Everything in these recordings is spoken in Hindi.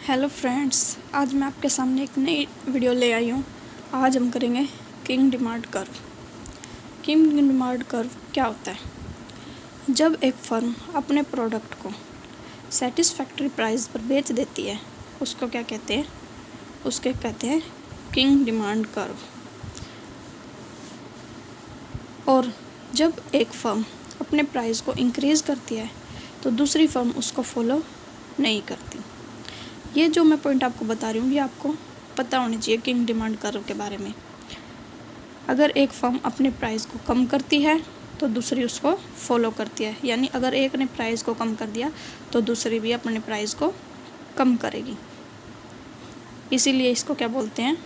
हेलो फ्रेंड्स, आज मैं आपके सामने एक नई वीडियो ले आई हूँ। आज हम करेंगे king demand curve. King demand curve क्या होता है? जब एक फर्म अपने प्रोडक्ट को सेटिस्फैक्ट्री प्राइस पर बेच देती है, उसको क्या कहते हैं? उसके कहते हैं किंग डिमांड कर्व। और जब एक फर्म अपने प्राइस को इंक्रीज़ करती है तो दूसरी फर्म उसको फॉलो नहीं करती। ये जो मैं पॉइंट आपको बता रही हूँ, ये आपको पता होना चाहिए किंग डिमांड कर्व के बारे में। अगर एक फर्म अपने प्राइस को कम करती है तो दूसरी उसको फॉलो करती है, यानी अगर एक ने प्राइस को कम कर दिया तो दूसरी भी अपने प्राइस को कम करेगी। इसीलिए इसको क्या बोलते हैं?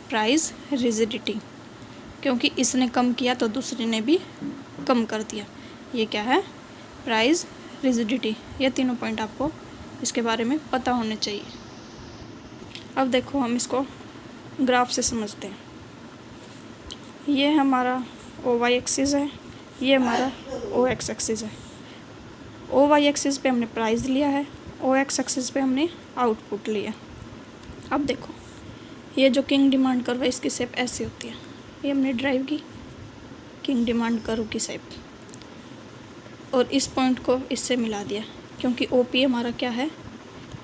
Price rigidity. क्योंकि इसने कम किया तो दूसरी ने भी कम कर दिया। ये क्या है? Price rigidity. ये तीनों पॉइंट आपको इसके बारे में पता होने चाहिए। अब देखो, हम इसको ग्राफ से समझते हैं। ये हमारा OY एक्सिस है, ये हमारा OX एक्सिस है। OY एक्सिस पे हमने प्राइस लिया है, OX एक्सिस पे हमने आउटपुट लिया। अब देखो, ये जो किंग डिमांड कर्व है, इसकी शेप ऐसी होती है। ये हमने ड्राइव की किंग डिमांड कर्व की शेप, और इस पॉइंट को इससे मिला दिया, क्योंकि OP हमारा क्या है?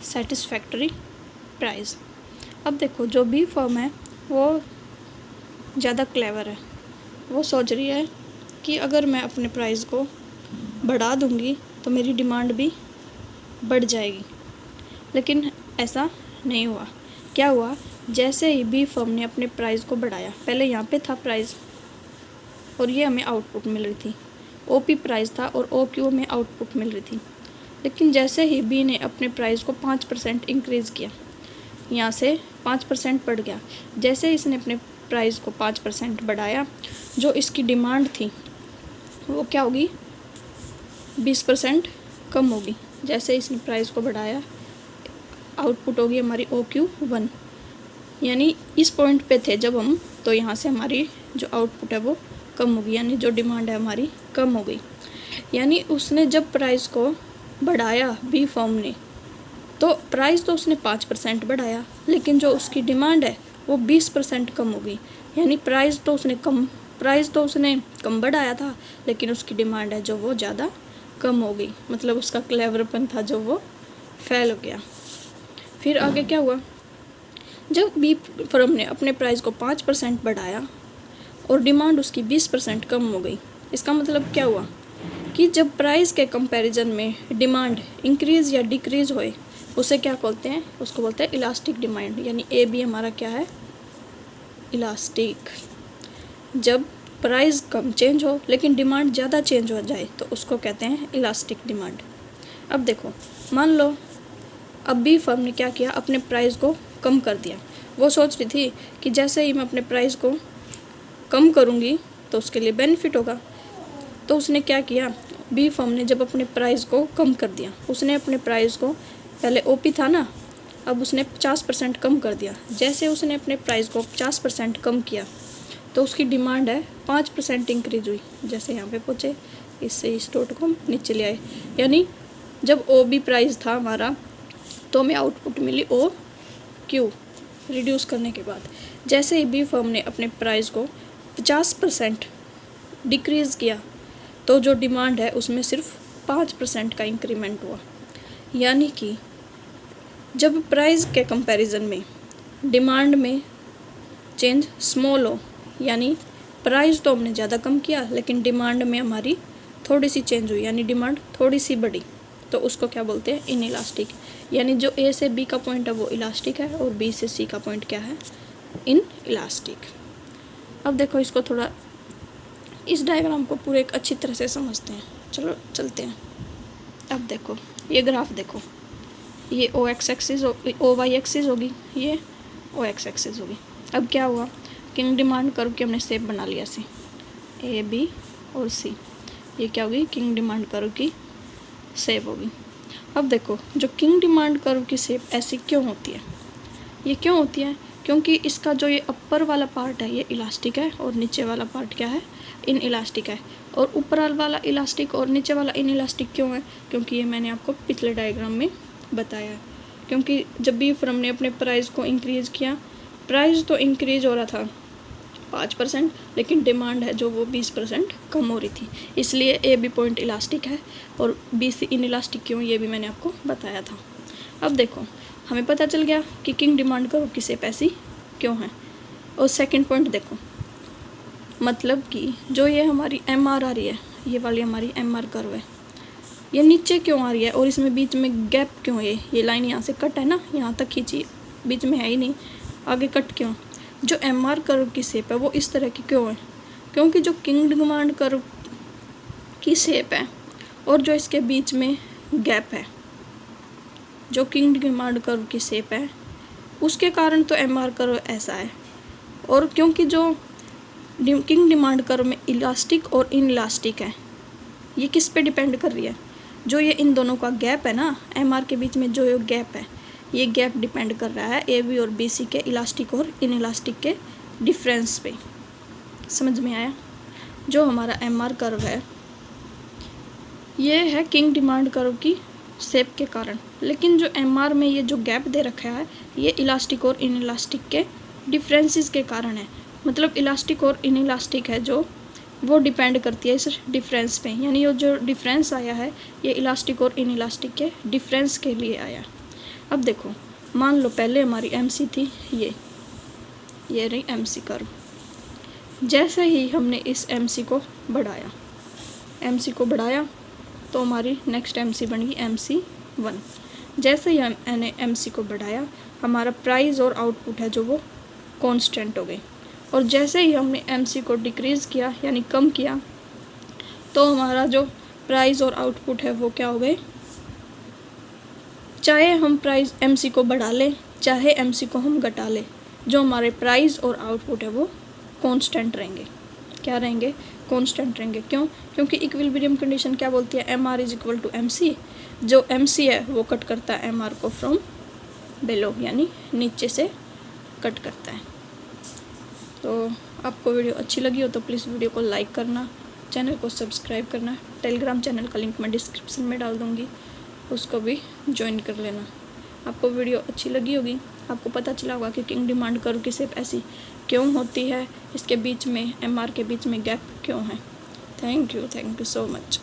Satisfactory price. अब देखो, जो भी फर्म है वो ज़्यादा क्लेवर है। वो सोच रही है कि अगर मैं अपने प्राइस को बढ़ा दूंगी तो मेरी डिमांड भी बढ़ जाएगी। लेकिन ऐसा नहीं हुआ। क्या हुआ? जैसे ही बी फर्म ने अपने प्राइस को बढ़ाया, पहले यहाँ पे था प्राइस और ये हमें आउटपुट मिल रही थी। OP प्राइस था और OQ में आउटपुट मिल रही थी। लेकिन जैसे ही बी ने अपने प्राइस को 5% इंक्रीज़ किया, यहाँ से 5% बढ़ गया। जैसे इसने अपने प्राइस को 5% बढ़ाया, जो इसकी डिमांड थी वो क्या होगी? 20% कम होगी। जैसे इसने प्राइस को बढ़ाया, आउटपुट होगी हमारी OQ1। यानी इस पॉइंट पे थे जब हम, तो यहाँ से हमारी जो आउटपुट है वो कम होगी, यानी जो डिमांड है हमारी कम हो गई। यानी उसने जब प्राइस को बढ़ाया बी फर्म ने, तो प्राइस तो उसने 5% बढ़ाया, लेकिन जो उसकी डिमांड है वो 20% कम हो गई। यानी प्राइस तो उसने कम बढ़ाया था, लेकिन उसकी डिमांड है जो वो ज़्यादा कम हो गई। मतलब उसका क्लेवरपन था जो वो फेल हो गया। फिर आगे क्या हुआ? जब बी फर्म ने अपने प्राइस को 5% बढ़ाया और डिमांड उसकी 20% कम हो गई। इसका मतलब क्या हुआ कि जब प्राइस के कंपैरिजन में डिमांड इंक्रीज़ या डिक्रीज़ होए, उसे क्या बोलते हैं? उसको बोलते हैं इलास्टिक डिमांड। यानी AB हमारा क्या है? इलास्टिक। जब प्राइस कम चेंज हो लेकिन डिमांड ज़्यादा चेंज हो जाए तो उसको कहते हैं इलास्टिक डिमांड। अब देखो, मान लो अब बी फर्म ने क्या किया? अपने प्राइस को कम कर दिया। वो सोच रही थी कि जैसे ही मैं अपने प्राइस को कम करूँगी तो उसके लिए बेनिफिट होगा। तो उसने क्या किया? बी फर्म ने जब अपने प्राइस को कम कर दिया, उसने अपने प्राइस को, पहले OP था ना, अब उसने 50% कम कर दिया। जैसे उसने अपने प्राइस को 50% कम किया तो उसकी डिमांड है 5% इंक्रीज हुई। जैसे यहाँ पे पहुँचे, इससे इस डॉट को नीचे ले आए। यानी जब OB प्राइस था हमारा, तो हमें आउटपुट मिली OQ रिड्यूस करने के बाद। जैसे ही बी फर्म ने अपने प्राइस को 50% डिक्रीज़ किया तो जो डिमांड है उसमें सिर्फ 5% का इंक्रीमेंट हुआ। यानी कि जब प्राइस के कंपैरिजन में डिमांड में चेंज स्मॉल हो, यानी प्राइस तो हमने ज़्यादा कम किया लेकिन डिमांड में हमारी थोड़ी सी चेंज हुई, यानी डिमांड थोड़ी सी बढ़ी, तो उसको क्या बोलते हैं? इनइलास्टिक। यानी जो A से B का पॉइंट है वो इलास्टिक है और B से C का पॉइंट क्या है? इनइलास्टिक। अब देखो, इसको थोड़ा, इस डायग्राम को पूरे एक अच्छी तरह से समझते हैं। चलो चलते हैं। अब देखो, ये ग्राफ देखो, ये OX एक्सिस, OY एक्सिस होगी, ये OX एक्सिस होगी। अब क्या हुआ? किंग डिमांड कर्व की हमने शेप बना लिया से A, B और C। ये क्या होगी? किंग डिमांड कर्व की शेप होगी। अब देखो, जो किंग डिमांड कर्व की शेप ऐसी क्यों होती है? ये क्यों होती है? क्योंकि इसका जो ये अपर वाला पार्ट है ये इलास्टिक है और नीचे वाला पार्ट क्या है? इनइलास्टिक है। और ऊपर वाला इलास्टिक और नीचे वाला इनइलास्टिक क्यों है? क्योंकि ये मैंने आपको पिछले डायग्राम में बताया है। क्योंकि जब भी फर्म ने अपने प्राइस को इंक्रीज़ किया, प्राइस तो इंक्रीज़ हो रहा था 5%, लेकिन डिमांड है जो वो 20% कम हो रही थी। इसलिए ए बी पॉइंट इलास्टिक है और बी सी इन इलास्टिक क्यों, ये भी मैंने आपको बताया था। अब देखो, हमें पता चल गया कि किंग डिमांड कर्व की शेप ऐसी क्यों है। और सेकंड पॉइंट देखो, मतलब कि जो ये हमारी एम आर आ रही है, ये वाली हमारी एम आर कर्व है, ये नीचे क्यों आ रही है और इसमें बीच में गैप क्यों है। ये लाइन यहाँ से कट है ना, यहाँ तक खींची, बीच में है ही नहीं, आगे कट क्यों। जो एम आर कर्व की शेप है वो इस तरह की क्यों है, क्योंकि जो किंग डिमांड कर्व की शेप है और जो इसके बीच में गैप है, जो किंग डिमांड कर्व की शेप है, उसके कारण तो एम आर कर्व ऐसा है। और क्योंकि जो किंग डिमांड कर्व में इलास्टिक और इन इलास्टिक है, ये किस पे डिपेंड कर रही है, जो ये इन दोनों का गैप है ना, एम आर के बीच में जो ये गैप है, ये गैप डिपेंड कर रहा है ए बी और बी सी के इलास्टिक और इन इलास्टिक के डिफरेंस पे। समझ में आया। जो हमारा एम आर कर्व है ये है किंग डिमांड कर्व की शेप के कारण, लेकिन जो एम आर में ये जो गैप दे रखा है ये इलास्टिक और इन इलास्टिक के डिफरेंसेस के कारण है। मतलब इलास्टिक और इन इलास्टिक है जो वो डिपेंड करती है इस डिफरेंस पे, यानी ये जो डिफरेंस आया है ये इलास्टिक और इन इलास्टिक के डिफरेंस के लिए आया। अब देखो, मान लो पहले हमारी एम सी थी, ये रही एम सी कर्व। जैसे ही हमने इस एम सी को बढ़ाया तो हमारी नेक्स्ट एम सी बन गई एम सी 1। जैसे ही मैंने एम सी को बढ़ाया, हमारा प्राइस और आउटपुट है जो वो कांस्टेंट हो गए। और जैसे ही हमने एम सी को डिक्रीज़ किया यानी कम किया, तो हमारा जो प्राइस और आउटपुट है वो क्या हो गए, चाहे हम प्राइस एम सी को बढ़ा लें चाहे एम सी को हम घटा लें, जो हमारे प्राइस और आउटपुट है वो कांस्टेंट रहेंगे। क्या रहेंगे, कांस्टेंट रहेंगे। क्यों, क्योंकि इक्विलिब्रियम कंडीशन क्या बोलती है, M R is equal to M C. जो एम सी है वो कट करता है एम आर को फ्रॉम बिलो, यानी नीचे से कट करता है। तो आपको वीडियो अच्छी लगी हो तो प्लीज़ वीडियो को लाइक करना, चैनल को सब्सक्राइब करना। टेलीग्राम चैनल का लिंक मैं डिस्क्रिप्शन में डाल दूँगी, उसको भी ज्वाइन कर लेना। आपको वीडियो अच्छी लगी होगी, आपको पता चला होगा कि किंग डिमांड कर्व की शेप ऐसी क्यों होती है, इसके बीच में एम आर के बीच में गैप क्यों है। Thank you so much.